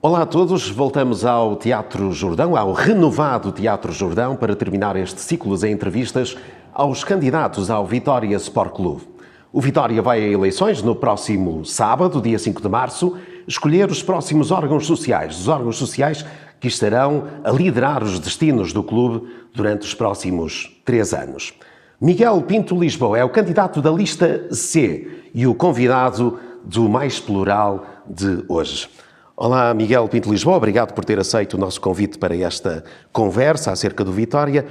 Olá a todos, voltamos ao Teatro Jordão, ao renovado Teatro Jordão, para terminar este ciclo de entrevistas aos candidatos ao Vitória Sport Clube. O Vitória vai a eleições no próximo sábado, dia 5 de março, escolher os próximos órgãos sociais, os órgãos sociais que estarão a liderar os destinos do clube durante os próximos 3 anos. Miguel Pinto Lisboa é o candidato da lista C e o convidado do Mais Plural de hoje. Olá, Miguel Pinto Lisboa, obrigado por ter aceito o nosso convite para esta conversa acerca do Vitória.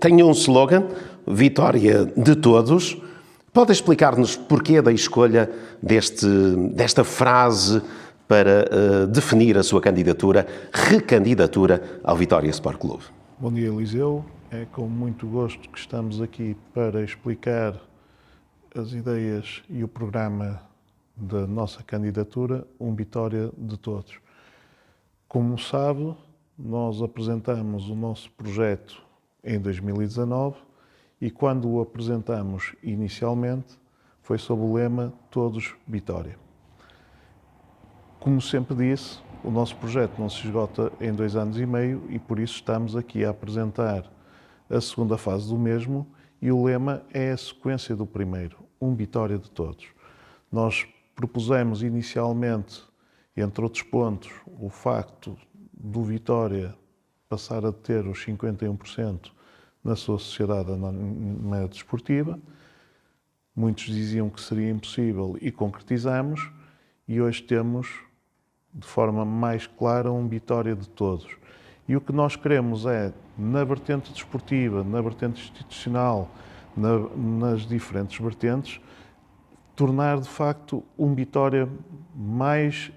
Tenho um slogan, Vitória de Todos. Pode explicar-nos porquê da escolha desta frase para definir a sua candidatura, recandidatura ao Vitória Sport Clube? Bom dia, Eliseu. É com muito gosto que estamos aqui para explicar as ideias e o programa da nossa candidatura, Vitória de Todos. Como sabe, nós apresentamos o nosso projeto em 2019 e quando o apresentamos inicialmente foi sob o lema Todos Vitória. Como sempre disse, o nosso projeto não se esgota em 2 anos e meio e por isso estamos aqui a apresentar a segunda fase do mesmo e o lema é a sequência do primeiro, Vitória de Todos. Nós propusemos inicialmente, entre outros pontos, o facto do Vitória passar a ter os 51% na sua sociedade anónima desportiva. Muitos diziam que seria impossível e concretizamos, e hoje temos, de forma mais clara, Vitória de Todos. E o que nós queremos é, na vertente desportiva, na vertente institucional, nas diferentes vertentes, tornar de facto Vitória mais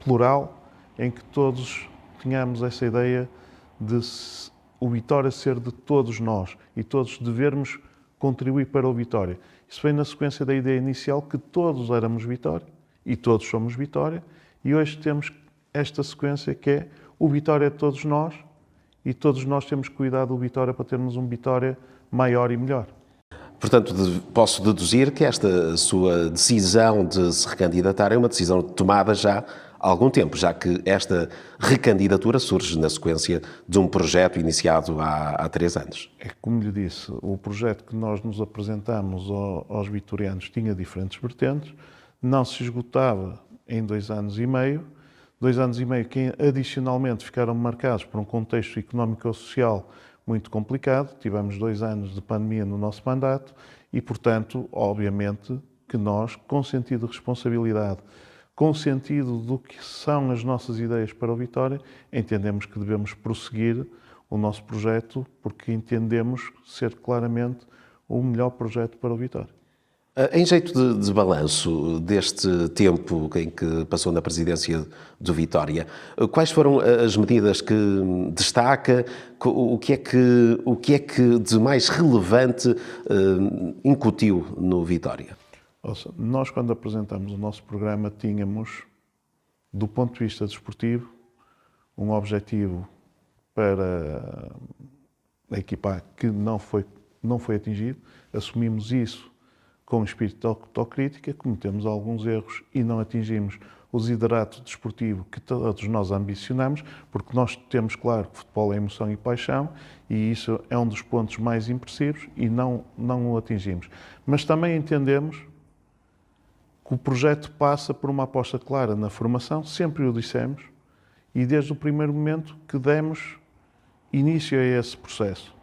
plural, em que todos tenhamos essa ideia de o Vitória ser de todos nós e todos devermos contribuir para o Vitória. Isso vem na sequência da ideia inicial que todos éramos Vitória e todos somos Vitória, e hoje temos esta sequência que é o Vitória de todos nós e todos nós temos que cuidar do Vitória para termos Vitória maior e melhor. Portanto, posso deduzir que esta sua decisão de se recandidatar é uma decisão tomada já há algum tempo, já que esta recandidatura surge na sequência de um projeto iniciado há 3 anos. É como lhe disse, o projeto que nós nos apresentamos aos vitorianos tinha diferentes vertentes, não se esgotava em 2 anos e meio, 2 anos e meio que adicionalmente ficaram marcados por um contexto económico-social muito complicado. Tivemos 2 anos de pandemia no nosso mandato e, portanto, obviamente que nós, com sentido de responsabilidade, com sentido do que são as nossas ideias para o Vitória, entendemos que devemos prosseguir o nosso projeto porque entendemos ser claramente o melhor projeto para o Vitória. Em jeito de balanço deste tempo em que passou na presidência do Vitória, quais foram as medidas que destaca? O que é que de mais relevante incutiu no Vitória? Ouça, nós, quando apresentamos o nosso programa, tínhamos, do ponto de vista desportivo, um objetivo para a equipa que não foi atingido. Assumimos isso com espírito de autocrítica, cometemos alguns erros e não atingimos o desiderato desportivo que todos nós ambicionamos, porque nós temos claro que o futebol é emoção e paixão e isso é um dos pontos mais impressivos e não o atingimos. Mas também entendemos que o projeto passa por uma aposta clara na formação, sempre o dissemos, e desde o primeiro momento que demos início a esse processo.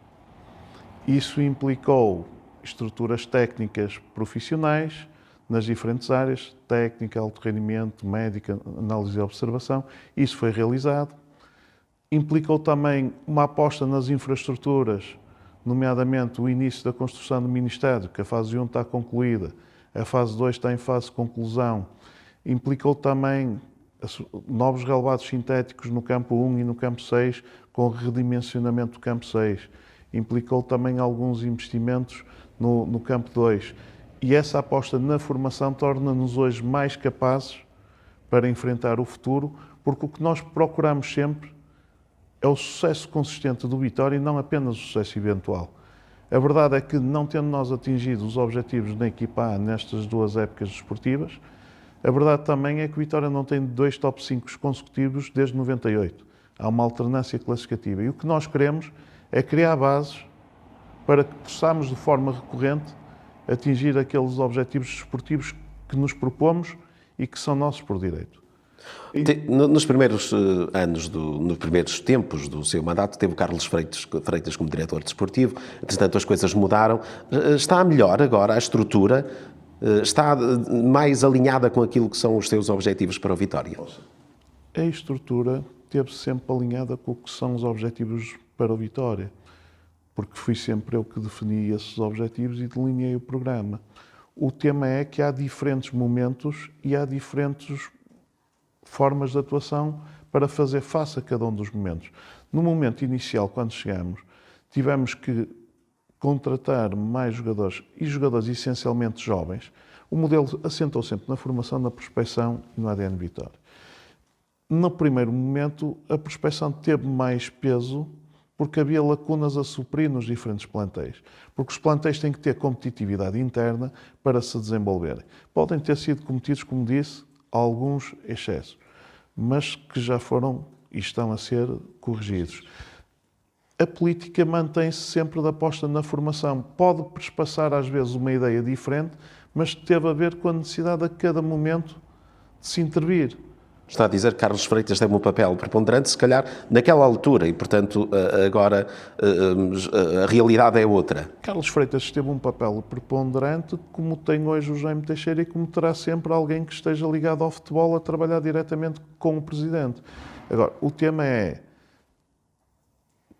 Isso implicou estruturas técnicas profissionais nas diferentes áreas, técnica, alto rendimento, médica, análise e observação. Isso foi realizado. Implicou também uma aposta nas infraestruturas, nomeadamente o início da construção do Ministério, que a fase 1 está concluída, a fase 2 está em fase de conclusão. Implicou também novos relevados sintéticos no campo 1 e no campo 6, com o redimensionamento do campo 6. Implicou também alguns investimentos no campo 2. E essa aposta na formação torna-nos hoje mais capazes para enfrentar o futuro, porque o que nós procuramos sempre é o sucesso consistente do Vitória e não apenas o sucesso eventual. A verdade é que, não tendo nós atingido os objetivos da equipa A nestas 2 épocas desportivas, A verdade também é que o Vitória não tem 2 top 5 consecutivos desde 98. Há uma alternância classificativa. E o que nós queremos é criar bases para que possamos, de forma recorrente, atingir aqueles objetivos desportivos que nos propomos e que são nossos por direito. Nos primeiros anos, nos primeiros tempos do seu mandato, teve o Carlos Freitas como diretor desportivo. Entretanto, as coisas mudaram. Está melhor agora a estrutura? Está mais alinhada com aquilo que são os seus objetivos para o Vitória? A estrutura esteve sempre alinhada com o que são os objetivos para o Vitória, porque fui sempre eu que defini esses objetivos e delineei o programa. O tema é que há diferentes momentos e há diferentes formas de atuação para fazer face a cada um dos momentos. No momento inicial, quando chegamos, tivemos que contratar mais jogadores e jogadores essencialmente jovens. O modelo assentou sempre na formação, na prospecção e no ADN Vitória. No primeiro momento, a prospecção teve mais peso porque havia lacunas a suprir nos diferentes plantéis. Porque os plantéis têm que ter competitividade interna para se desenvolverem. Podem ter sido cometidos, como disse, alguns excessos, mas que já foram e estão a ser corrigidos. A política mantém-se sempre da aposta na formação. Pode prespaçar, às vezes, uma ideia diferente, mas teve a ver com a necessidade a cada momento de se intervir. Está a dizer que Carlos Freitas teve um papel preponderante, se calhar, naquela altura, e, portanto, agora a realidade é outra. Carlos Freitas teve um papel preponderante, como tem hoje o Jaime Teixeira e como terá sempre alguém que esteja ligado ao futebol a trabalhar diretamente com o Presidente. Agora, o tema é...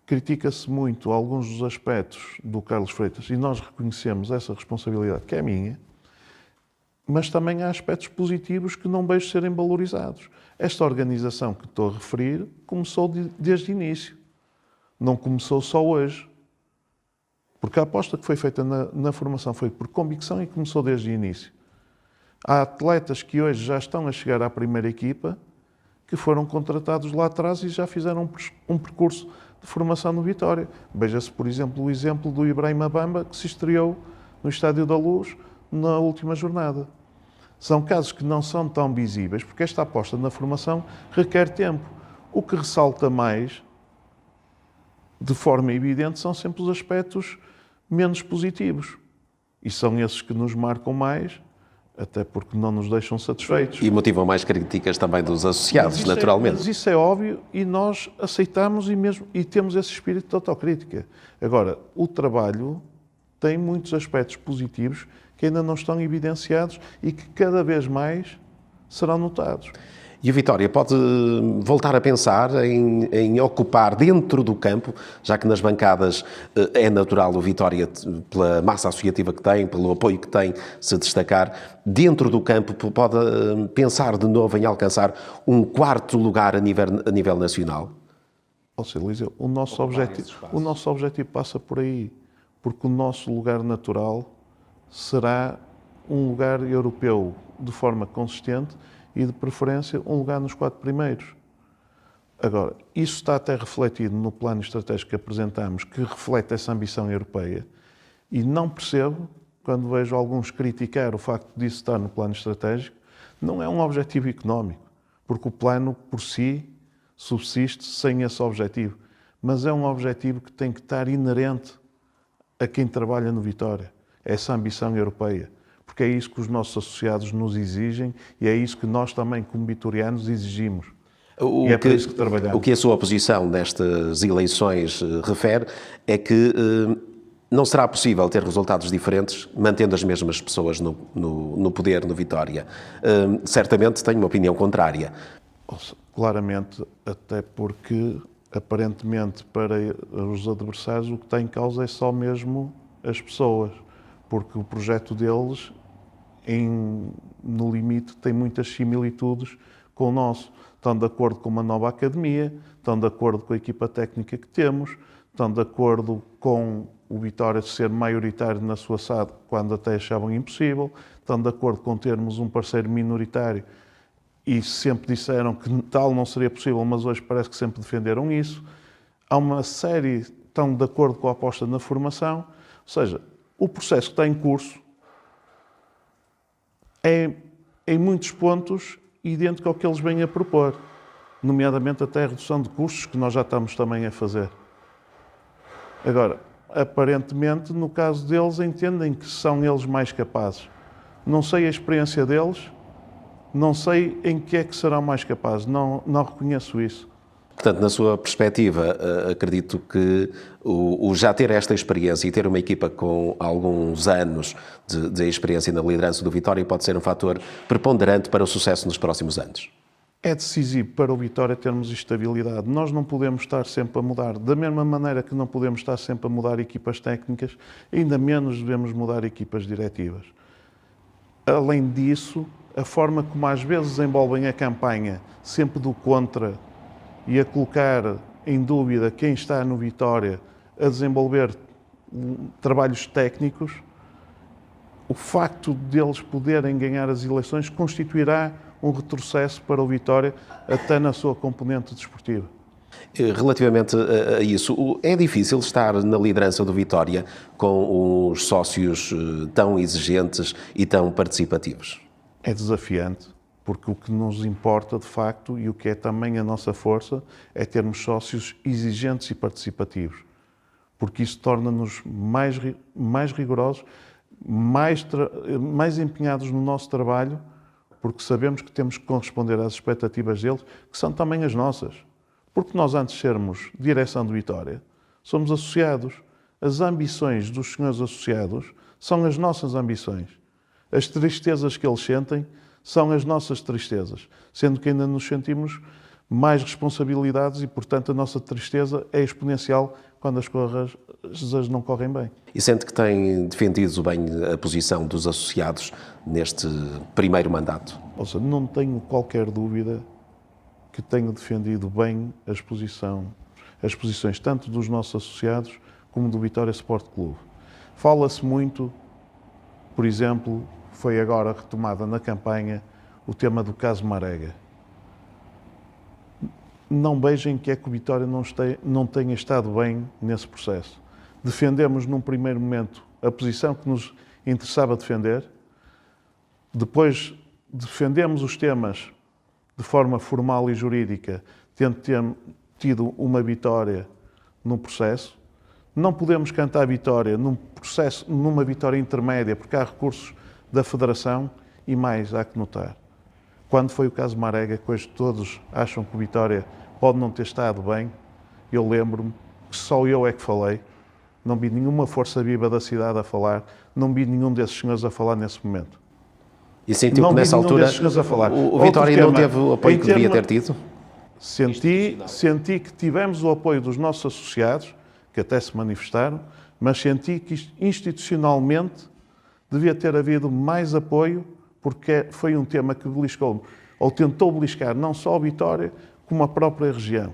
Critica-se muito alguns dos aspectos do Carlos Freitas e nós reconhecemos essa responsabilidade, que é minha, mas também há aspectos positivos que não vejo serem valorizados. Esta organização que estou a referir começou desde o início. Não começou só hoje. Porque a aposta que foi feita na formação foi por convicção e começou desde o início. Há atletas que hoje já estão a chegar à primeira equipa que foram contratados lá atrás e já fizeram um percurso de formação no Vitória. Veja-se, por exemplo, o exemplo do Ibrahima Bamba, que se estreou no Estádio da Luz na última jornada. São casos que não são tão visíveis, porque esta aposta na formação requer tempo. O que ressalta mais, de forma evidente, são sempre os aspectos menos positivos. E são esses que nos marcam mais, até porque não nos deixam satisfeitos. E motivam mais críticas também dos associados, naturalmente. Mas isso é óbvio e nós aceitamos e temos esse espírito de autocrítica. Agora, o trabalho tem muitos aspectos positivos que ainda não estão evidenciados e que cada vez mais serão notados. E o Vitória pode voltar a pensar em ocupar dentro do campo, já que nas bancadas é natural o Vitória, pela massa associativa que tem, pelo apoio que tem, se destacar. Dentro do campo pode pensar de novo em alcançar um 4º lugar a nível nacional? Ou seja, Luís, o nosso objetivo passa por aí, porque o nosso lugar natural será um lugar europeu de forma consistente e, de preferência, um lugar nos 4 primeiros. Agora, isso está até refletido no plano estratégico que apresentamos, que reflete essa ambição europeia, e não percebo, quando vejo alguns criticar o facto disso estar no plano estratégico, não é um objetivo económico, porque o plano, por si, subsiste sem esse objetivo, mas é um objetivo que tem que estar inerente a quem trabalha no Vitória, essa ambição europeia. Porque é isso que os nossos associados nos exigem e é isso que nós também, como vitorianos, exigimos. E é por isso que trabalhamos. O que a sua oposição nestas eleições refere é que não será possível ter resultados diferentes mantendo as mesmas pessoas no poder, no Vitória. Certamente tenho uma opinião contrária. Claramente, até porque, aparentemente, para os adversários, o que está em causa é só mesmo as pessoas. Porque o projeto deles, no limite, tem muitas similitudes com o nosso. Estão de acordo com uma nova academia, estão de acordo com a equipa técnica que temos, estão de acordo com o Vitória ser maioritário na sua SAD, quando até achavam impossível, estão de acordo com termos um parceiro minoritário e sempre disseram que tal não seria possível, mas hoje parece que sempre defenderam isso. Há uma série, estão de acordo com a aposta na formação, ou seja, o processo que está em curso é em muitos pontos, idêntico ao que eles vêm a propor, nomeadamente até a redução de custos, que nós já estamos também a fazer. Agora, aparentemente, no caso deles, entendem que são eles mais capazes. Não sei a experiência deles, não sei em que é que serão mais capazes, não reconheço isso. Portanto, na sua perspectiva, acredito que o já ter esta experiência e ter uma equipa com alguns anos de experiência na liderança do Vitória pode ser um fator preponderante para o sucesso nos próximos anos. É decisivo para o Vitória termos estabilidade. Nós não podemos estar sempre a mudar. Da mesma maneira que não podemos estar sempre a mudar equipas técnicas, ainda menos devemos mudar equipas diretivas. Além disso, a forma como às vezes desenvolvem a campanha, sempre do contra, e a colocar em dúvida quem está no Vitória a desenvolver trabalhos técnicos, o facto deles poderem ganhar as eleições constituirá um retrocesso para o Vitória, até na sua componente desportiva. Relativamente a isso, é difícil estar na liderança do Vitória com os sócios tão exigentes e tão participativos? É desafiante, porque o que nos importa, de facto, e o que é também a nossa força, é termos sócios exigentes e participativos, porque isso torna-nos mais rigorosos, mais empenhados no nosso trabalho, porque sabemos que temos que corresponder às expectativas deles, que são também as nossas. Porque nós, antes de sermos direção de Vitória, somos associados. As ambições dos senhores associados são as nossas ambições. As tristezas que eles sentem são as nossas tristezas, sendo que ainda nos sentimos mais responsabilidades e, portanto, a nossa tristeza é exponencial quando as coisas não correm bem. E sente que tem defendido bem a posição dos associados neste primeiro mandato? Ou seja, não tenho qualquer dúvida que tenho defendido bem as posições tanto dos nossos associados como do Vitória Sport Clube. Fala-se muito, por exemplo, foi agora retomada na campanha o tema do caso Marega. Não vejam que é que o Vitória não tenha estado bem nesse processo. Defendemos num primeiro momento a posição que nos interessava defender, depois defendemos os temas de forma formal e jurídica, tendo tido uma vitória no processo. Não podemos cantar vitória numa vitória intermédia, porque há recursos da Federação e mais há que notar. Quando foi o caso Marega, que hoje todos acham que o Vitória pode não ter estado bem, eu lembro-me que só eu é que falei, não vi nenhuma força viva da cidade a falar, não vi nenhum desses senhores a falar nesse momento. E sentiu que nessa altura o Vitória não teve o apoio que devia ter tido? Senti que tivemos o apoio dos nossos associados, que até se manifestaram, mas senti que institucionalmente devia ter havido mais apoio, porque foi um tema que beliscou, ou tentou beliscar, não só a Vitória, como a própria região.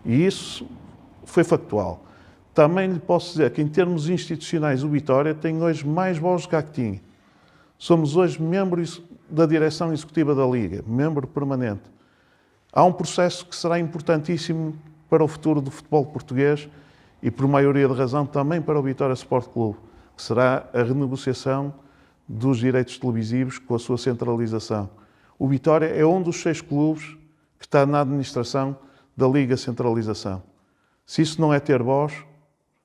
E isso foi factual. Também lhe posso dizer que, em termos institucionais, o Vitória tem hoje mais voz do que a que tinha. Somos hoje membros da direção executiva da Liga, membro permanente. Há um processo que será importantíssimo para o futuro do futebol português e, por maioria de razão, também para o Vitória Sport Clube, que será a renegociação dos direitos televisivos com a sua centralização. O Vitória é um dos 6 clubes que está na administração da Liga Centralização. Se isso não é ter voz,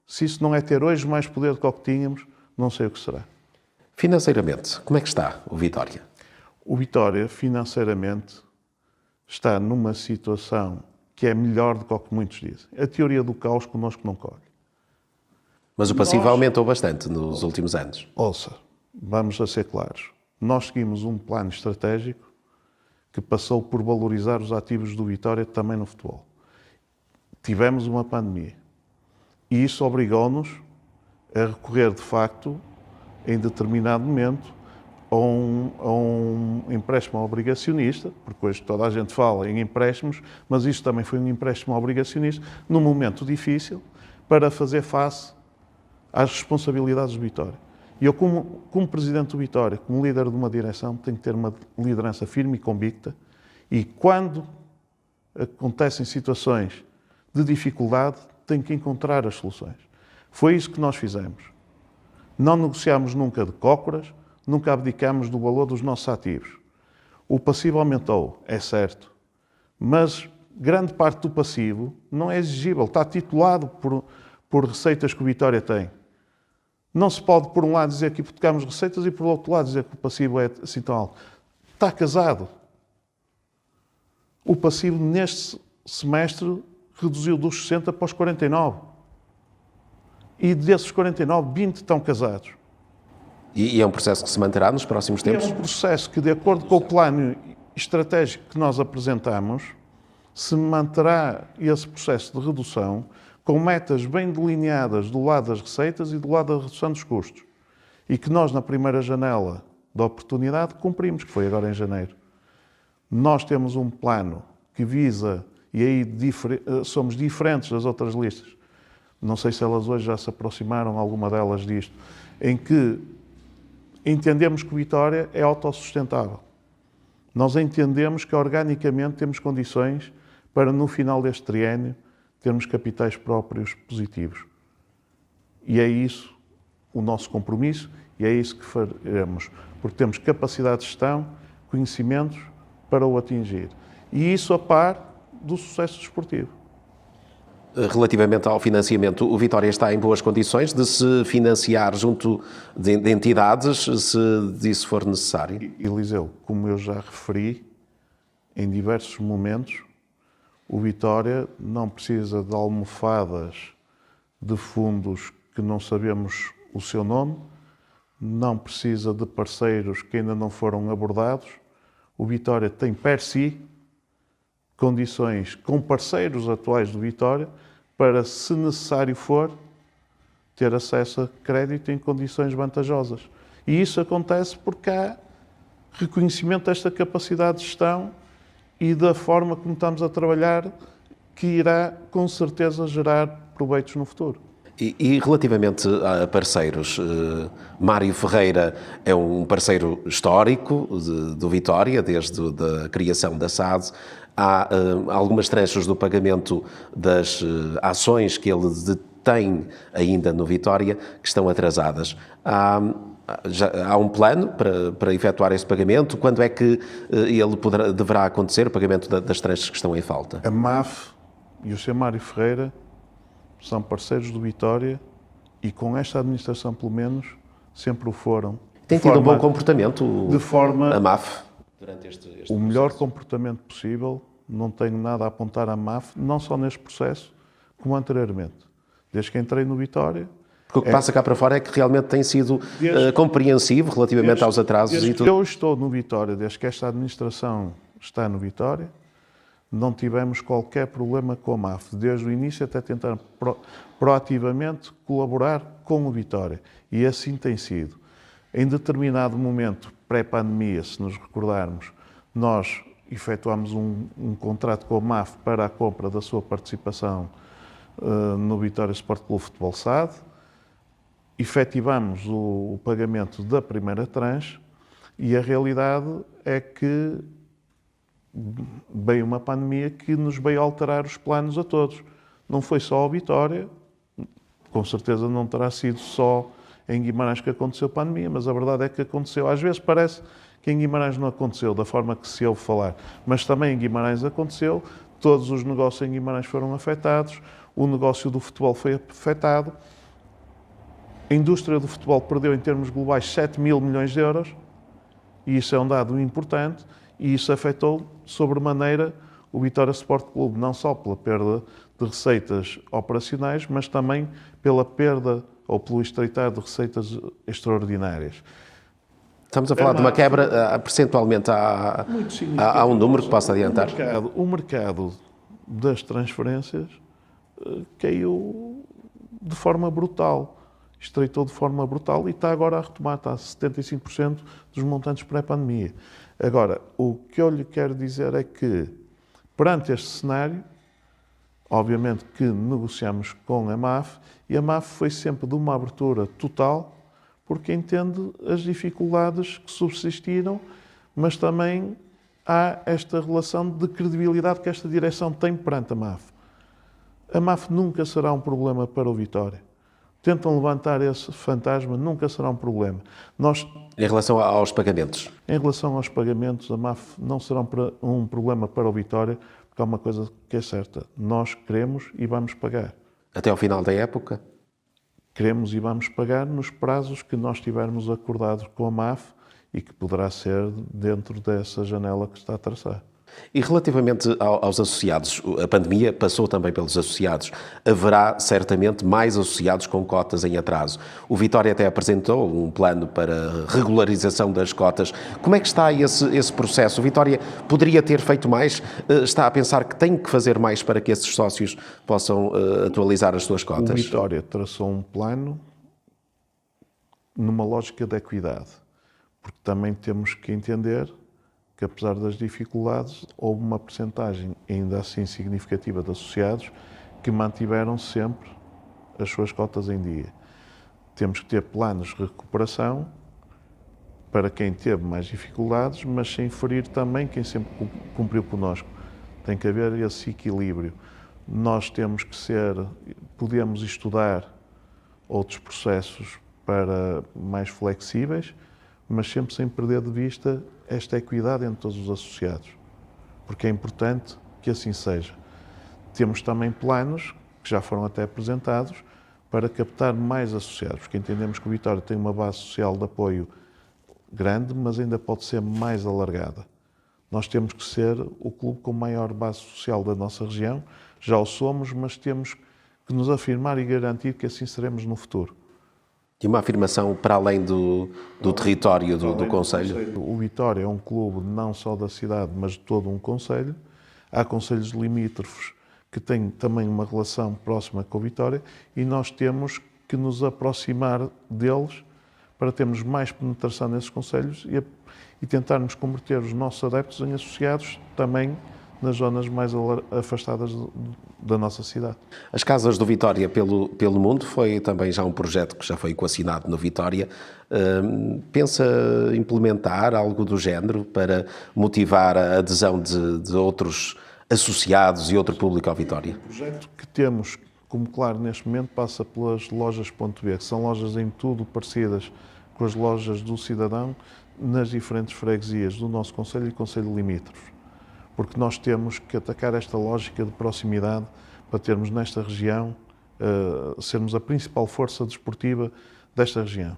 se isso não é ter hoje mais poder do que o que tínhamos, não sei o que será. Financeiramente, como é que está o Vitória? O Vitória, financeiramente, está numa situação que é melhor do que o que muitos dizem. A teoria do caos connosco não corre. Mas o passivo aumentou bastante nos últimos anos. Ouça, vamos a ser claros. Nós seguimos um plano estratégico que passou por valorizar os ativos do Vitória também no futebol. Tivemos uma pandemia e isso obrigou-nos a recorrer, de facto, em determinado momento, a um empréstimo obrigacionista, porque hoje toda a gente fala em empréstimos, mas isso também foi um empréstimo obrigacionista, num momento difícil, para fazer face às responsabilidades do Vitória. E eu, como presidente do Vitória, como líder de uma direção, tenho que ter uma liderança firme e convicta, e quando acontecem situações de dificuldade, tenho que encontrar as soluções. Foi isso que nós fizemos. Não negociámos nunca de cócoras, nunca abdicámos do valor dos nossos ativos. O passivo aumentou, é certo, mas grande parte do passivo não é exigível, está titulado por receitas que o Vitória tem. Não se pode, por um lado, dizer que hipotecamos receitas e, por outro lado, dizer que o passivo é assim tão alto. Está casado. O passivo, neste semestre, reduziu dos 60 para os 49. E desses 49, 20 estão casados. E é um processo que se manterá nos próximos tempos? É um processo que, de acordo com o plano estratégico que nós apresentamos, se manterá esse processo de redução com metas bem delineadas do lado das receitas e do lado da redução dos custos. E que nós, na primeira janela da oportunidade, cumprimos, que foi agora em janeiro. Nós temos um plano que visa, e aí somos diferentes das outras listas, não sei se elas hoje já se aproximaram, alguma delas disto, em que entendemos que o Vitória é autossustentável. Nós entendemos que organicamente temos condições para, no final deste triênio, termos capitais próprios positivos. E é isso o nosso compromisso e é isso que faremos, porque temos capacidade de gestão, conhecimentos para o atingir. E isso a par do sucesso desportivo. Relativamente ao financiamento, o Vitória está em boas condições de se financiar junto de entidades, se disso for necessário? Eliseu, como eu já referi, em diversos momentos, o Vitória não precisa de almofadas de fundos que não sabemos o seu nome, não precisa de parceiros que ainda não foram abordados. O Vitória tem, per si, condições com parceiros atuais do Vitória para, se necessário for, ter acesso a crédito em condições vantajosas. E isso acontece porque há reconhecimento desta capacidade de gestão e da forma como estamos a trabalhar, que irá, com certeza, gerar proveitos no futuro. E relativamente a parceiros, Mário Ferreira é um parceiro histórico do Vitória, desde a criação da SAD. Há algumas tranches do pagamento das ações que ele detém ainda no Vitória que estão atrasadas. Há um plano para efetuar esse pagamento? Quando é que ele deverá acontecer, o pagamento das tranches que estão em falta? A MAF e o Sr. Mário Ferreira são parceiros do Vitória e, com esta administração, pelo menos, sempre o foram. Tem tido um bom comportamento a MAF? Durante este melhor comportamento possível. Não tenho nada a apontar à MAF, não só neste processo, como anteriormente. Desde que entrei no Vitória... Porque o que passa cá para fora é que realmente tem sido compreensivo relativamente aos atrasos e tudo. Desde que eu estou no Vitória, desde que esta administração está no Vitória, não tivemos qualquer problema com a MAF. Desde o início até tentar proativamente colaborar com o Vitória. E assim tem sido. Em determinado momento, pré-pandemia, se nos recordarmos, nós efetuámos um contrato com a MAF para a compra da sua participação no Vitória Sport Clube Futebol SAD. Efetivamos o pagamento da primeira tranche e a realidade é que veio uma pandemia que nos veio alterar os planos a todos. Não foi só a Vitória, com certeza não terá sido só em Guimarães que aconteceu a pandemia, mas a verdade é que aconteceu. Às vezes parece que em Guimarães não aconteceu da forma que se ouve falar, mas também em Guimarães aconteceu, todos os negócios em Guimarães foram afetados, o negócio do futebol foi afetado, a indústria do futebol perdeu em termos globais 7 mil milhões de euros, e isso é um dado importante, e isso afetou sobremaneira o Vitória Sport Clube, não só pela perda de receitas operacionais, mas também pela perda ou pelo estreitar de receitas extraordinárias. Estamos a falar de uma quebra, percentualmente há um número que possa adiantar? O mercado das transferências caiu de forma brutal, estreitou de forma brutal e está agora a retomar, está a 75% dos montantes pré-pandemia. Agora, o que eu lhe quero dizer é que, perante este cenário, obviamente que negociamos com a MAF e a MAF foi sempre de uma abertura total, porque entende as dificuldades que subsistiram, mas também há esta relação de credibilidade que esta direção tem perante a MAF. A MAF nunca será um problema para o Vitória. Tentam levantar esse fantasma, nunca será um problema. Em relação aos pagamentos? Em relação aos pagamentos, a MAF não será um problema para o Vitória, porque há uma coisa que é certa: nós queremos e vamos pagar. Até ao final da época? Queremos e vamos pagar nos prazos que nós tivermos acordados com a MAF e que poderá ser dentro dessa janela que está a traçar. E relativamente aos associados, a pandemia passou também pelos associados. Haverá certamente mais associados com cotas em atraso. O Vitória até apresentou um plano para regularização das cotas. Como é que está esse processo? O Vitória poderia ter feito mais? Está a pensar que tem que fazer mais para que esses sócios possam atualizar as suas cotas? O Vitória traçou um plano numa lógica de equidade, porque também temos que entender que, apesar das dificuldades, houve uma percentagem ainda assim significativa de associados que mantiveram sempre as suas cotas em dia. Temos que ter planos de recuperação para quem teve mais dificuldades, mas sem ferir também quem sempre cumpriu connosco. Tem que haver esse equilíbrio. Nós temos que podemos estudar outros processos para mais flexíveis, mas sempre sem perder de vista esta equidade entre todos os associados, porque é importante que assim seja. Temos também planos, que já foram até apresentados, para captar mais associados, porque entendemos que o Vitória tem uma base social de apoio grande, mas ainda pode ser mais alargada. Nós temos que ser o clube com maior base social da nossa região, já o somos, mas temos que nos afirmar e garantir que assim seremos no futuro. E uma afirmação para além do território do concelho? O Vitória é um clube não só da cidade, mas de todo um concelho. Há concelhos limítrofes que têm também uma relação próxima com o Vitória e nós temos que nos aproximar deles para termos mais penetração nesses concelhos e tentarmos converter os nossos adeptos em associados também nas zonas mais afastadas da nossa cidade. As Casas do Vitória pelo Mundo foi também já um projeto que já foi equacionado no Vitória. Pensa implementar algo do género para motivar a adesão de outros associados e outro público ao Vitória? O projeto que temos, como claro, neste momento passa pelas lojas Ponto B, que são lojas em tudo parecidas com as lojas do cidadão nas diferentes freguesias do nosso concelho e concelho limítrofe. Porque nós temos que atacar esta lógica de proximidade para termos nesta região, sermos a principal força desportiva desta região.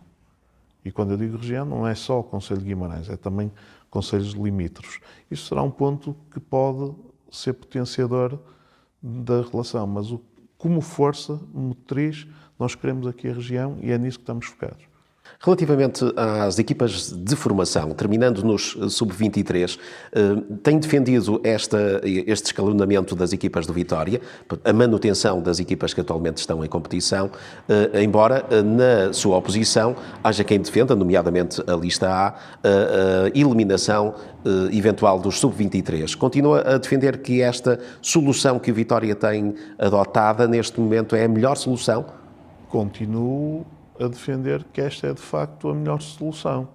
E quando eu digo região, não é só o Concelho de Guimarães, é também concelhos limítrofes. Isto será um ponto que pode ser potenciador da relação, mas como força motriz, nós queremos aqui a região e é nisso que estamos focados. Relativamente às equipas de formação, terminando nos sub-23, tem defendido este escalonamento das equipas do Vitória, a manutenção das equipas que atualmente estão em competição, embora na sua oposição haja quem defenda, nomeadamente a lista A, a eliminação eventual dos sub-23. Continua a defender que esta solução que o Vitória tem adotada neste momento é a melhor solução? Continuo a defender que esta é de facto a melhor solução.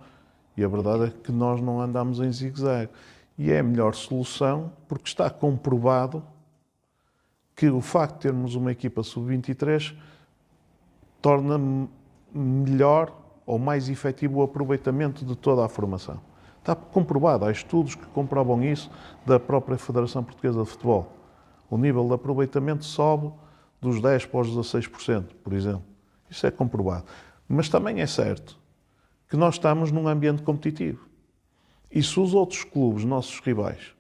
E a verdade é que nós não andamos em zigue-zague. E é a melhor solução porque está comprovado que o facto de termos uma equipa sub-23 torna melhor ou mais efetivo o aproveitamento de toda a formação. Está comprovado, há estudos que comprovam isso da própria Federação Portuguesa de Futebol. O nível de aproveitamento sobe dos 10% para os 16%, por exemplo. Isso é comprovado. Mas também é certo que nós estamos num ambiente competitivo. E se os outros clubes, nossos rivais,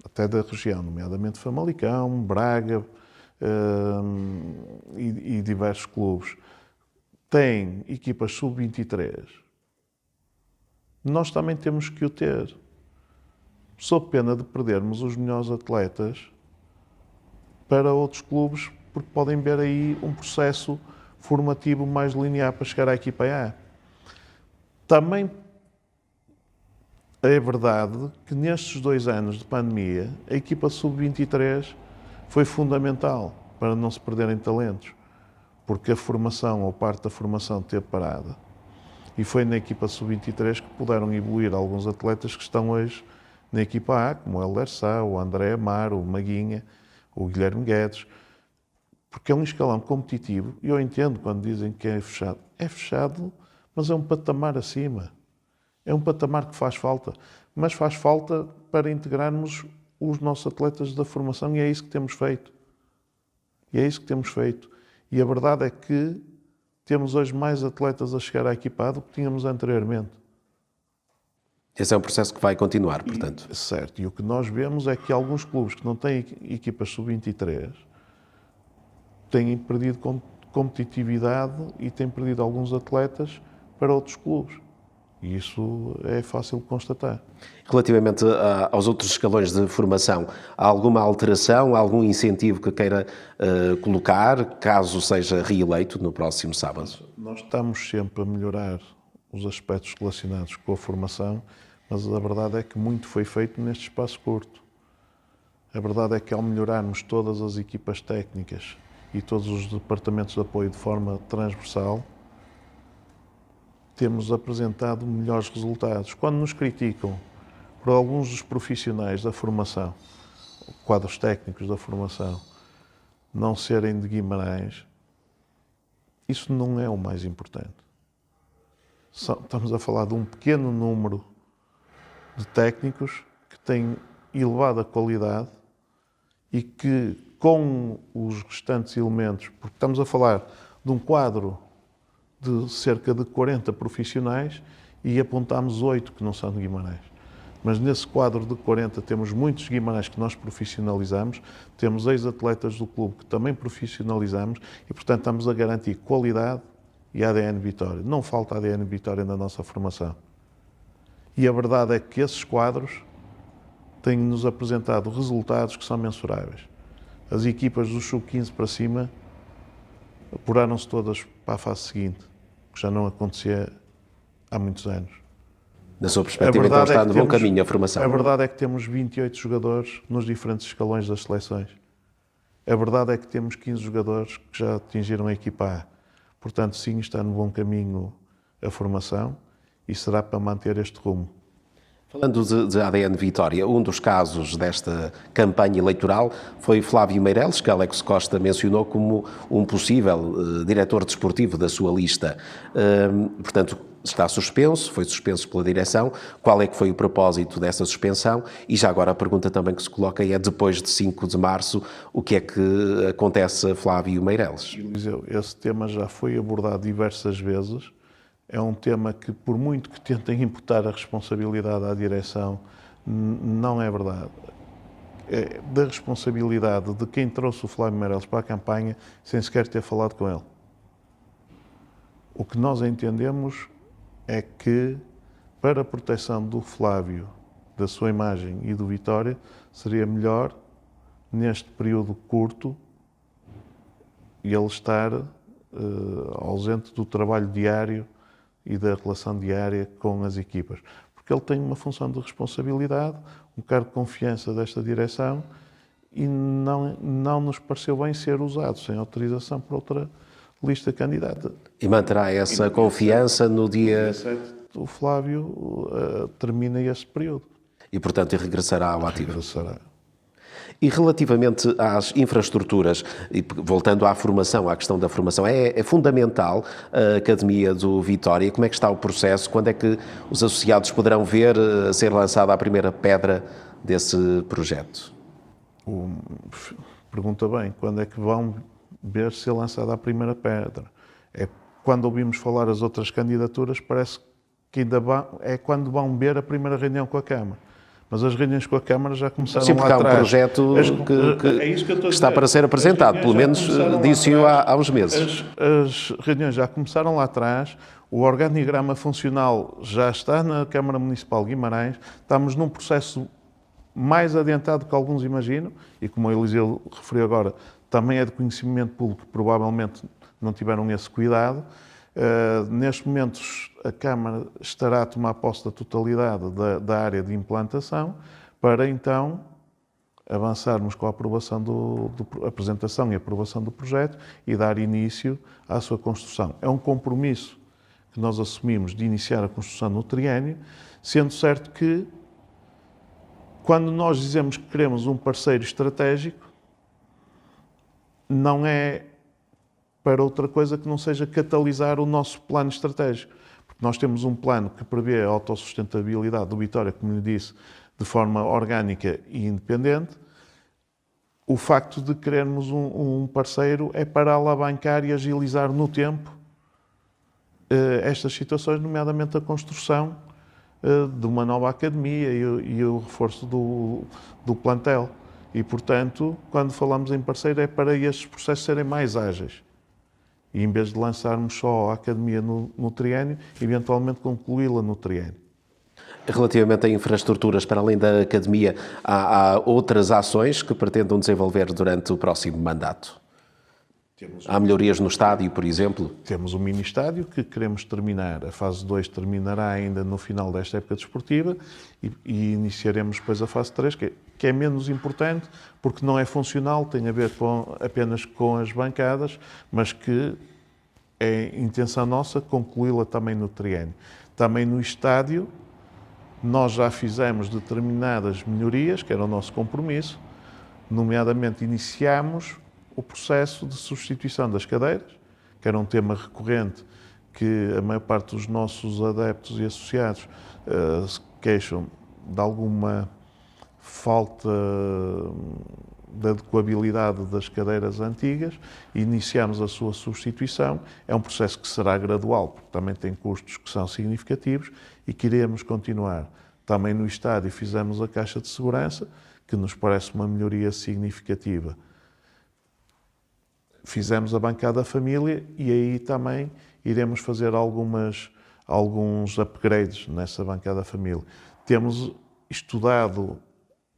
até da região, nomeadamente Famalicão, Braga e diversos clubes, têm equipas sub-23, nós também temos que o ter. Sob pena de perdermos os melhores atletas para outros clubes, porque podem ver aí um processo formativo mais linear para chegar à equipa A. Também é verdade que nestes 2 anos de pandemia, a equipa sub-23 foi fundamental para não se perderem talentos, porque a formação ou parte da formação teve parada. E foi na equipa sub-23 que puderam evoluir alguns atletas que estão hoje na equipa A, como o Helder Sá, o André Amaro, o Maguinha, o Guilherme Guedes, porque é um escalão competitivo, e eu entendo quando dizem que é fechado, mas é um patamar acima. É um patamar que faz falta, mas faz falta para integrarmos os nossos atletas da formação e é isso que temos feito. E a verdade é que temos hoje mais atletas a chegar à equipa do que tínhamos anteriormente. Esse é um processo que vai continuar, portanto. Certo. E o que nós vemos é que alguns clubes que não têm equipas sub-23 têm perdido competitividade e têm perdido alguns atletas para outros clubes. E isso é fácil de constatar. Relativamente aos outros escalões de formação, há alguma alteração, algum incentivo que queira colocar, caso seja reeleito no próximo sábado? Nós estamos sempre a melhorar os aspectos relacionados com a formação, mas a verdade é que muito foi feito neste espaço curto. A verdade é que ao melhorarmos todas as equipas técnicas e todos os departamentos de apoio de forma transversal, temos apresentado melhores resultados. Quando nos criticam por alguns dos profissionais da formação, quadros técnicos da formação, não serem de Guimarães, isso não é o mais importante. Estamos a falar de um pequeno número de técnicos que têm elevada qualidade e que, com os restantes elementos, porque estamos a falar de um quadro de cerca de 40 profissionais e apontámos 8 que não são de Guimarães. Mas nesse quadro de 40 temos muitos Guimarães que nós profissionalizamos, temos ex-atletas do clube que também profissionalizamos e, portanto, estamos a garantir qualidade e ADN Vitória. Não falta ADN Vitória na nossa formação. E a verdade é que esses quadros têm-nos apresentado resultados que são mensuráveis. As equipas do sub-15 para cima apuraram-se todas para a fase seguinte, que já não acontecia há muitos anos. Na sua perspectiva, então está no bom caminho a formação? A verdade é que temos 28 jogadores nos diferentes escalões das seleções. A verdade é que temos 15 jogadores que já atingiram a equipa A. Portanto, sim, está no bom caminho a formação e será para manter este rumo. Falando de ADN Vitória, um dos casos desta campanha eleitoral foi Flávio Meireles, que Alex Costa mencionou como um possível diretor desportivo da sua lista. Portanto, está suspenso, foi suspenso pela direção. Qual é que foi o propósito dessa suspensão? E já agora a pergunta também que se coloca é, depois de 5 de março, o que é que acontece a Flávio Meireles? Eliseu, esse tema já foi abordado diversas vezes. É um tema que, por muito que tentem imputar a responsabilidade à direção, não é verdade. É da responsabilidade de quem trouxe o Flávio Meireles para a campanha sem sequer ter falado com ele. O que nós entendemos é que, para a proteção do Flávio, da sua imagem e do Vitória, seria melhor, neste período curto, ele estar ausente do trabalho diário e da relação diária com as equipas. Porque ele tem uma função de responsabilidade, um cargo de confiança desta direção e não nos pareceu bem ser usado sem autorização por outra lista candidata. E manterá essa confiança no dia 7, o Flávio termina esse período. E, portanto, regressará ao ativo. Regressará. E relativamente às infraestruturas, e voltando à formação, à questão da formação, é fundamental a Academia do Vitória. Como é que está o processo? Quando é que os associados poderão ver ser lançada a primeira pedra desse projeto? Pergunta bem, quando é que vão ver ser lançada a primeira pedra? É quando ouvimos falar as outras candidaturas, parece que ainda é quando vão ver a primeira reunião com a Câmara. Mas as reuniões com a Câmara já começaram lá atrás. Sim, porque há um projeto que está para ser apresentado, pelo menos disse-o há uns meses. As reuniões já começaram lá atrás, o organigrama funcional já está na Câmara Municipal de Guimarães, estamos num processo mais adiantado que alguns imaginam, e como o Eliseu referiu agora, também é de conhecimento público, provavelmente não tiveram esse cuidado. Neste momento, a Câmara estará a tomar posse da totalidade da área de implantação para, então, avançarmos com a apresentação e aprovação do projeto e dar início à sua construção. É um compromisso que nós assumimos de iniciar a construção no triênio, sendo certo que, quando nós dizemos que queremos um parceiro estratégico, não é para outra coisa que não seja catalisar o nosso plano estratégico. Nós temos um plano que prevê a autossustentabilidade do Vitória, como lhe disse, de forma orgânica e independente. O facto de querermos um parceiro é para alavancar e agilizar no tempo estas situações, nomeadamente a construção de uma nova academia e o reforço do plantel. E, portanto, quando falamos em parceiro, é para estes processos serem mais ágeis. E em vez de lançarmos só a academia no triênio, eventualmente concluí-la no triênio. Relativamente a infraestruturas, para além da academia, há outras ações que pretendam desenvolver durante o próximo mandato? Há melhorias no estádio, por exemplo? Temos um mini-estádio que queremos terminar. A fase 2 terminará ainda no final desta época desportiva e iniciaremos depois a fase 3, que é menos importante, porque não é funcional, tem a ver apenas com as bancadas, mas que é intenção nossa concluí-la também no triênio. Também no estádio, nós já fizemos determinadas melhorias, que era o nosso compromisso, nomeadamente iniciámos o processo de substituição das cadeiras, que era um tema recorrente que a maior parte dos nossos adeptos e associados se queixam de alguma falta de adequabilidade das cadeiras antigas. Iniciamos a sua substituição. É um processo que será gradual, porque também tem custos que são significativos e queremos continuar. Também no estádio fizemos a caixa de segurança, que nos parece uma melhoria significativa. Fizemos a bancada família e aí também iremos fazer alguns upgrades nessa bancada família. Temos estudado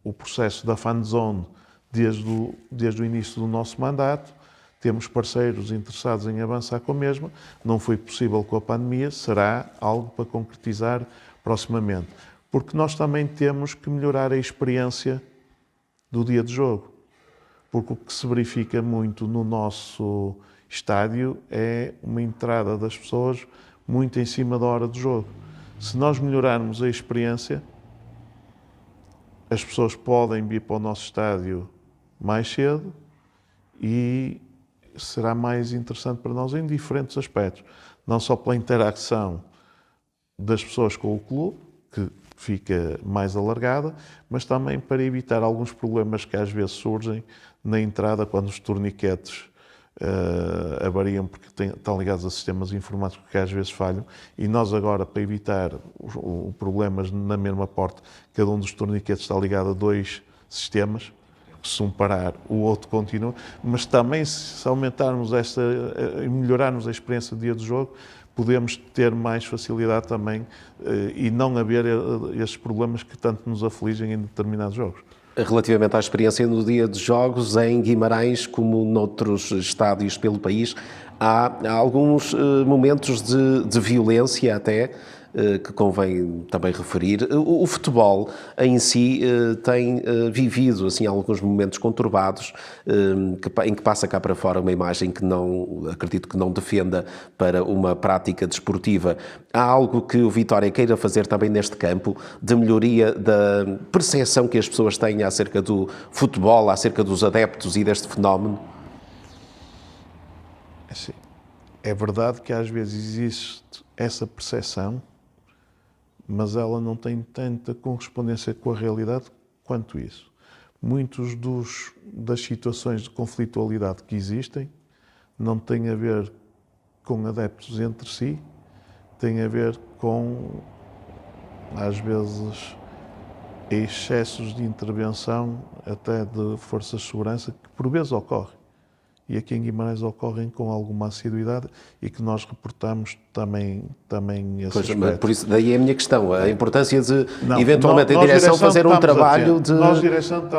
o processo da fan zone desde o início do nosso mandato. Temos parceiros interessados em avançar com a mesma. Não foi possível com a pandemia, será algo para concretizar proximamente. Porque nós também temos que melhorar a experiência do dia de jogo. Porque o que se verifica muito no nosso estádio é uma entrada das pessoas muito em cima da hora do jogo. Se nós melhorarmos a experiência, as pessoas podem vir para o nosso estádio mais cedo e será mais interessante para nós em diferentes aspectos. Não só pela interação das pessoas com o clube, que fica mais alargada, mas também para evitar alguns problemas que às vezes surgem na entrada, quando os torniquetes avariam, porque estão ligados a sistemas informáticos que às vezes falham, e nós agora, para evitar problemas na mesma porta, cada um dos torniquetes está ligado a 2 sistemas, se um parar, o outro continua, mas também se aumentarmos e melhorarmos a experiência do dia do jogo, podemos ter mais facilidade também e não haver esses problemas que tanto nos afligem em determinados jogos. Relativamente à experiência no dia de jogos, em Guimarães, como noutros estádios pelo país, há alguns momentos de violência até, que convém também referir. O futebol em si tem vivido assim, alguns momentos conturbados, em que passa cá para fora uma imagem que acredito que não defenda para uma prática desportiva. Há algo que o Vitória queira fazer também neste campo, de melhoria da percepção que as pessoas têm acerca do futebol, acerca dos adeptos e deste fenómeno? É verdade que às vezes existe essa percepção, mas ela não tem tanta correspondência com a realidade quanto isso. Muitos das situações de conflitualidade que existem não têm a ver com adeptos entre si, têm a ver com, às vezes, excessos de intervenção até de forças de segurança que por vezes ocorrem. E aqui em Guimarães ocorrem com alguma assiduidade e que nós reportamos também esse aspecto. Por isso, daí é a minha questão, a importância de, eventualmente, a direção fazer um trabalho de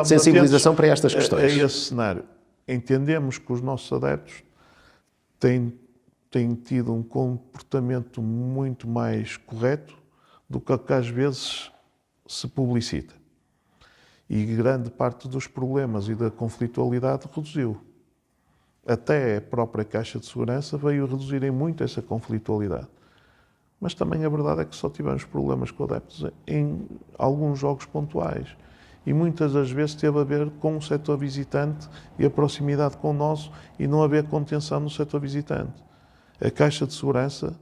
sensibilização para estas questões. É esse cenário. Entendemos que os nossos adeptos têm tido um comportamento muito mais correto do que às vezes se publicita. E grande parte dos problemas e da conflitualidade reduziu. Até a própria Caixa de Segurança veio reduzir muito essa conflitualidade. Mas também a verdade é que só tivemos problemas com adeptos em alguns jogos pontuais. E muitas das vezes teve a ver com o setor visitante e a proximidade com o nosso e não haver contenção no setor visitante. A Caixa de Segurança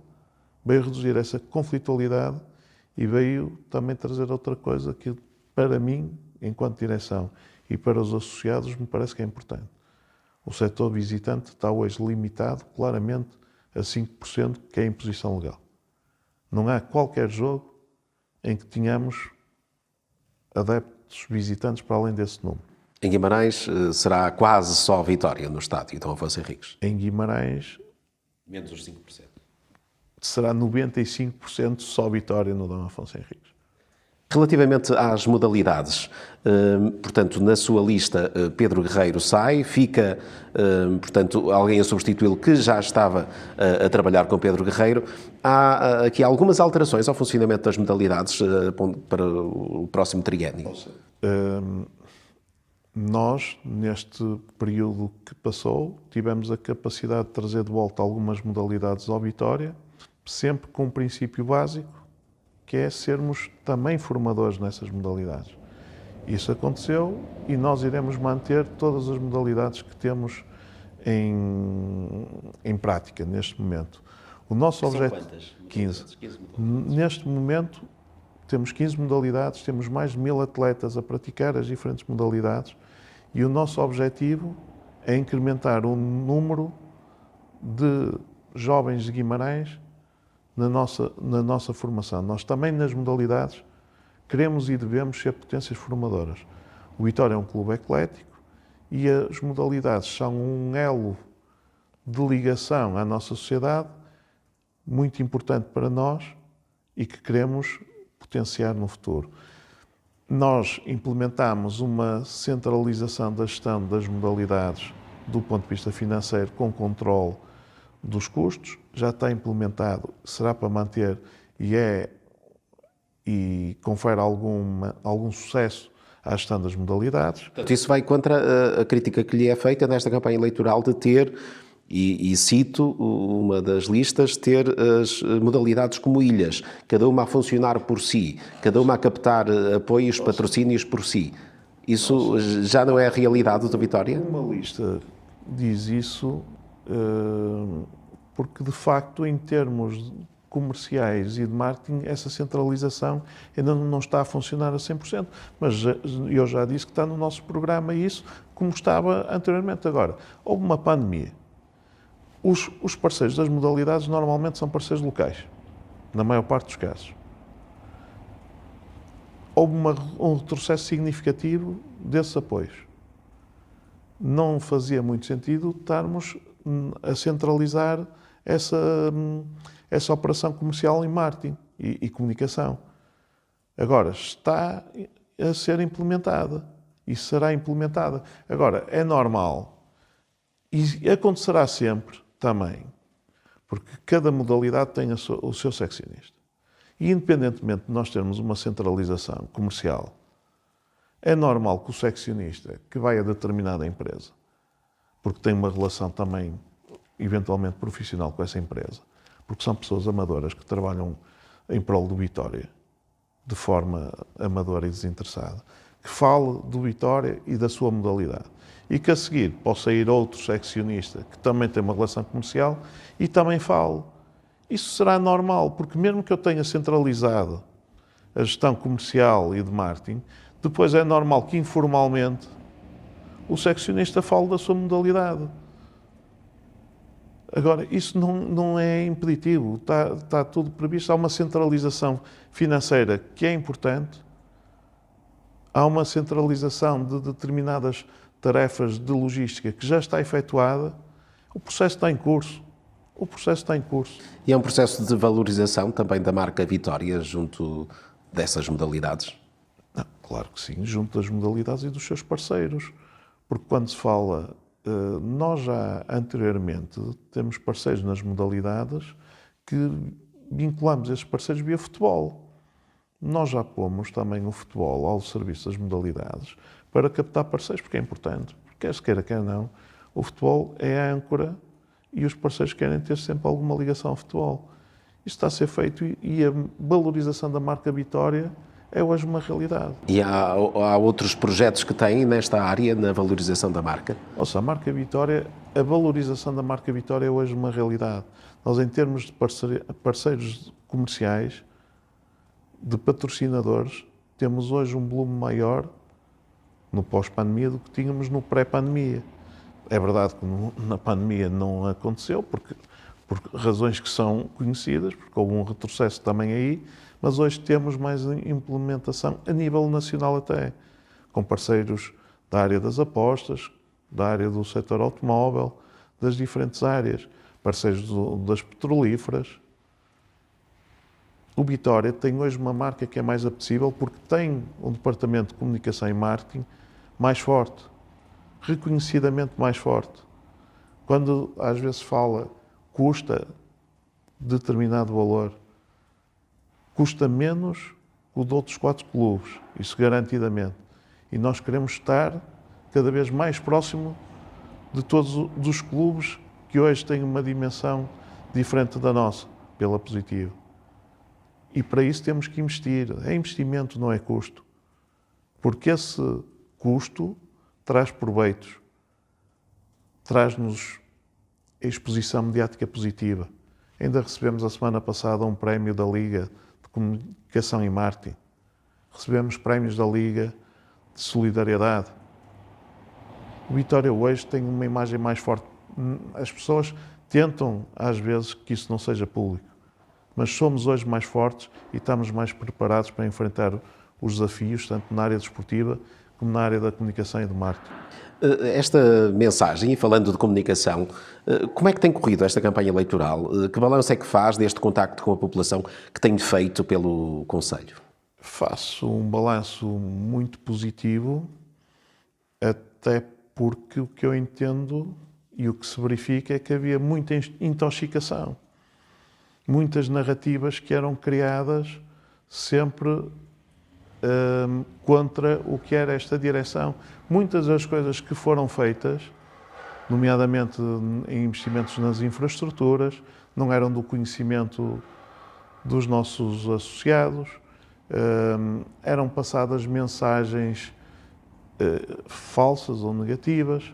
veio reduzir essa conflitualidade e veio também trazer outra coisa que, para mim, enquanto direção, e para os associados, me parece que é importante. O setor visitante está hoje limitado claramente a 5%, que é a imposição legal. Não há qualquer jogo em que tenhamos adeptos visitantes para além desse número. Em Guimarães será quase só Vitória no estádio Dom Afonso Henriques. Em Guimarães Menos os 5%. será 95% só Vitória no Dom Afonso Henriques. Relativamente às modalidades, portanto, na sua lista, Pedro Guerreiro sai, fica, portanto, alguém a substituí-lo que já estava a trabalhar com Pedro Guerreiro. Há aqui algumas alterações ao funcionamento das modalidades para o próximo triênio. Nós, neste período que passou, tivemos a capacidade de trazer de volta algumas modalidades ao Vitória, sempre com um princípio básico, que é sermos também formadores nessas modalidades. Isso aconteceu e nós iremos manter todas as modalidades que temos em prática neste momento. O nosso objetivo... Quantas? 15. Neste momento temos 15 modalidades, temos mais de 1000 atletas a praticar as diferentes modalidades e o nosso objetivo é incrementar o número de jovens de Guimarães na nossa formação. Nós também nas modalidades queremos e devemos ser potências formadoras. O Vitória é um clube eclético e as modalidades são um elo de ligação à nossa sociedade muito importante para nós e que queremos potenciar no futuro. Nós implementamos uma centralização da gestão das modalidades do ponto de vista financeiro com controle dos custos, já está implementado, será para manter e confere algum sucesso à gestão das modalidades. Portanto, isso vai contra a crítica que lhe é feita nesta campanha eleitoral de ter, e cito uma das listas, ter as modalidades como ilhas, cada uma a funcionar por si, cada uma a captar apoios, patrocínios por si. Isso já não é a realidade do Vitória? Uma lista diz isso porque, de facto, em termos comerciais e de marketing, essa centralização ainda não está a funcionar a 100%. Mas eu já disse que está no nosso programa isso, como estava anteriormente. Agora, houve uma pandemia. Os parceiros das modalidades normalmente são parceiros locais, na maior parte dos casos. Houve um retrocesso significativo desses apoios. Não fazia muito sentido estarmos a centralizar essa operação comercial em marketing e comunicação. Agora, está a ser implementada e será implementada. Agora, é normal e acontecerá sempre também, porque cada modalidade tem o seu seccionista. E independentemente de nós termos uma centralização comercial, é normal que o seccionista que vai a determinada empresa, porque tem uma relação também eventualmente profissional com essa empresa, porque são pessoas amadoras que trabalham em prol do Vitória, de forma amadora e desinteressada, que fale do Vitória e da sua modalidade. E que a seguir possa ir outro seccionista que também tem uma relação comercial e também fale. Isso será normal, porque mesmo que eu tenha centralizado a gestão comercial e de marketing, depois é normal que informalmente o seccionista fale da sua modalidade. Agora, isso não é impeditivo, está tudo previsto. Há uma centralização financeira que é importante, há uma centralização de determinadas tarefas de logística que já está efetuada, o processo está em curso. O processo está em curso. E é um processo de valorização também da marca Vitória junto dessas modalidades? Não, claro que sim, junto das modalidades e dos seus parceiros. Porque quando se fala, nós já anteriormente temos parceiros nas modalidades que vinculamos esses parceiros via futebol. Nós já pomos também o futebol ao serviço das modalidades para captar parceiros, porque é importante. Porque quer se queira, quer não, o futebol é a âncora e os parceiros querem ter sempre alguma ligação ao futebol. Isto está a ser feito e a valorização da marca Vitória é hoje uma realidade. E há outros projetos que têm nesta área, na valorização da marca? Ou seja, a marca Vitória, a valorização da marca Vitória é hoje uma realidade. Nós, em termos de parceiros comerciais, de patrocinadores, temos hoje um volume maior no pós-pandemia do que tínhamos no pré-pandemia. É verdade que na pandemia não aconteceu, por razões que são conhecidas, porque houve um retrocesso também aí, mas hoje temos mais implementação a nível nacional até, com parceiros da área das apostas, da área do setor automóvel, das diferentes áreas, parceiros das petrolíferas. O Vitória tem hoje uma marca que é mais apetecível porque tem um departamento de comunicação e marketing mais forte, reconhecidamente mais forte. Quando às vezes fala custa determinado valor, custa menos que o de outros 4 clubes, isso garantidamente. E nós queremos estar cada vez mais próximo de todos os clubes que hoje têm uma dimensão diferente da nossa, pela positiva. E para isso temos que investir. É investimento, não é custo. Porque esse custo traz proveitos, traz-nos exposição mediática positiva. Ainda recebemos a semana passada um prémio da Liga de Comunicação e Marketing. Recebemos prémios da Liga de Solidariedade. O Vitória hoje tem uma imagem mais forte. As pessoas tentam, às vezes, que isso não seja público. Mas somos hoje mais fortes e estamos mais preparados para enfrentar os desafios, tanto na área desportiva como na área da comunicação e do marketing. Esta mensagem, e falando de comunicação, como é que tem corrido esta campanha eleitoral? Que balanço é que faz deste contacto com a população que tem feito pelo Conselho? Faço um balanço muito positivo, até porque o que eu entendo e o que se verifica é que havia muita intoxicação. Muitas narrativas que eram criadas sempre contra o que era esta direção. Muitas das coisas que foram feitas, nomeadamente em investimentos nas infraestruturas, não eram do conhecimento dos nossos associados, eram passadas mensagens falsas ou negativas,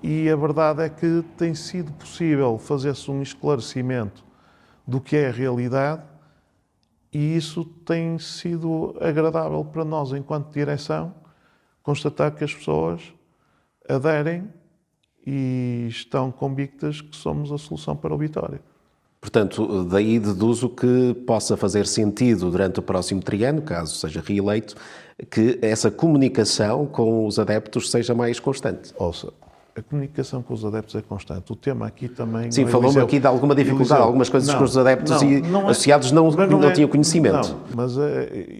e a verdade é que tem sido possível fazer-se um esclarecimento do que é a realidade, e isso tem sido agradável para nós, enquanto direção, constatar que as pessoas aderem e estão convictas que somos a solução para o Vitória. Portanto, daí deduzo que possa fazer sentido durante o próximo triênio, caso seja reeleito, que essa comunicação com os adeptos seja mais constante. Ouça, a comunicação com os adeptos é constante. O tema aqui também... Sim, falou-me aqui de alguma dificuldade, algumas coisas que os adeptos associados não tinham conhecimento. Não, mas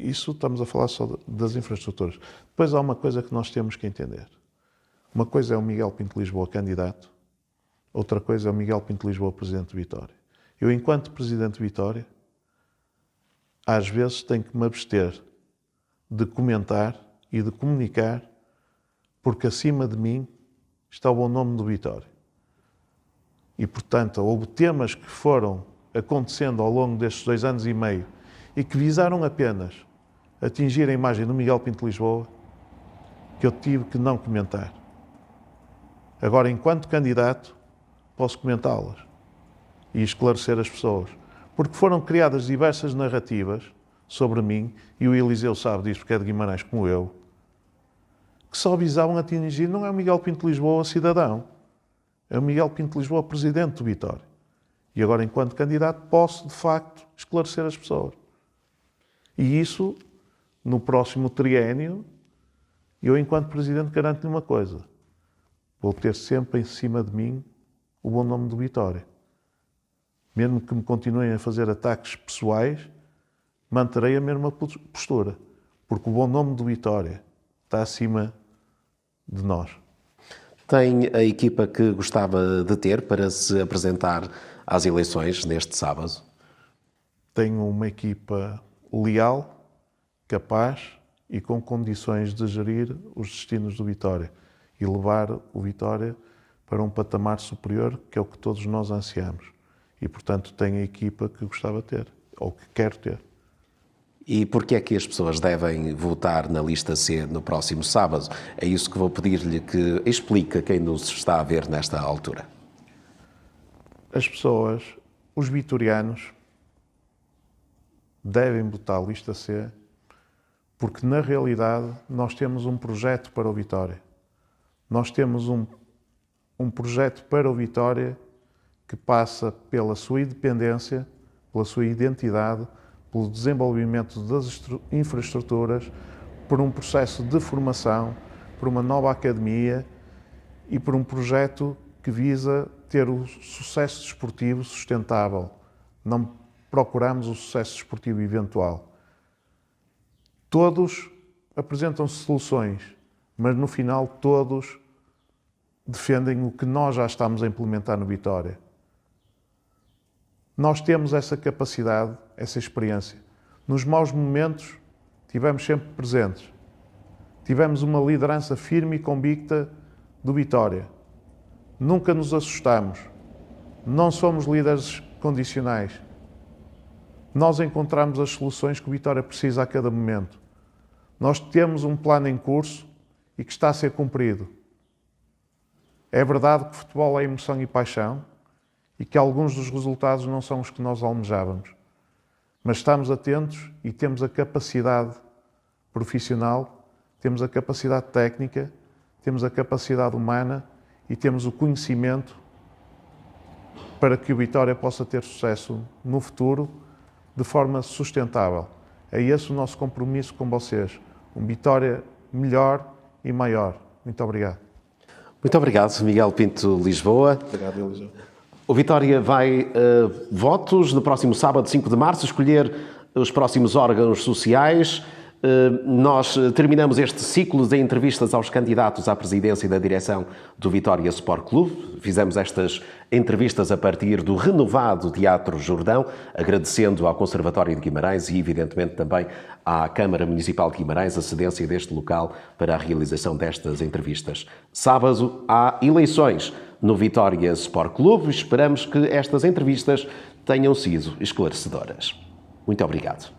isso estamos a falar só das infraestruturas. Depois há uma coisa que nós temos que entender. Uma coisa é o Miguel Pinto de Lisboa candidato, outra coisa é o Miguel Pinto de Lisboa presidente de Vitória. Eu, enquanto presidente de Vitória, às vezes tenho que me abster de comentar e de comunicar, porque acima de mim está o bom nome do Vitória. E, portanto, houve temas que foram acontecendo ao longo destes 2 anos e meio e que visaram apenas atingir a imagem do Miguel Pinto de Lisboa, que eu tive que não comentar. Agora, enquanto candidato, posso comentá-las e esclarecer as pessoas. Porque foram criadas diversas narrativas sobre mim, e o Eliseu sabe disso porque é de Guimarães como eu, que só visavam atingir, não é o Miguel Pinto de Lisboa cidadão, é o Miguel Pinto de Lisboa presidente do Vitória. E agora, enquanto candidato, posso, de facto, esclarecer as pessoas. E isso, no próximo triênio, eu, enquanto presidente, garanto-lhe uma coisa. Vou ter sempre em cima de mim o bom nome do Vitória. Mesmo que me continuem a fazer ataques pessoais, manterei a mesma postura. Porque o bom nome do Vitória está acima de nós. Tem a equipa que gostava de ter para se apresentar às eleições neste sábado? Tenho uma equipa leal, capaz e com condições de gerir os destinos do Vitória e levar o Vitória para um patamar superior, que é o que todos nós ansiamos. E, portanto, tenho a equipa que gostava de ter, ou que quero ter. E porquê é que as pessoas devem votar na lista C no próximo sábado? É isso que vou pedir-lhe que explique a quem nos está a ver nesta altura. As pessoas os vitorianos devem votar lista C, porque na realidade nós temos um projeto para o Vitória. Nós temos um projeto para o Vitória que passa pela sua independência, pela sua identidade, pelo desenvolvimento das infraestruturas, por um processo de formação, por uma nova academia e por um projeto que visa ter o sucesso desportivo sustentável. Não procuramos o sucesso desportivo eventual. Todos apresentam soluções, mas no final todos defendem o que nós já estamos a implementar no Vitória. Nós temos essa capacidade, essa experiência. Nos maus momentos tivemos sempre presentes. Tivemos uma liderança firme e convicta do Vitória. Nunca nos assustamos. Não somos líderes condicionais. Nós encontramos as soluções que o Vitória precisa a cada momento. Nós temos um plano em curso e que está a ser cumprido. É verdade que o futebol é emoção e paixão e que alguns dos resultados não são os que nós almejávamos. Mas estamos atentos e temos a capacidade profissional, temos a capacidade técnica, temos a capacidade humana e temos o conhecimento para que o Vitória possa ter sucesso no futuro de forma sustentável. É esse o nosso compromisso com vocês. Um Vitória melhor e maior. Muito obrigado. Muito obrigado, Miguel Pinto Lisboa. Obrigado, Eliseu. O Vitória vai votos no próximo sábado, 5 de março, escolher os próximos órgãos sociais. Nós terminamos este ciclo de entrevistas aos candidatos à presidência da direção do Vitória Sport Clube. Fizemos estas entrevistas a partir do renovado Teatro Jordão, agradecendo ao Conservatório de Guimarães e, evidentemente, também à Câmara Municipal de Guimarães a cedência deste local para a realização destas entrevistas. Sábado há eleições no Vitória Sport Clube. Esperamos que estas entrevistas tenham sido esclarecedoras. Muito obrigado.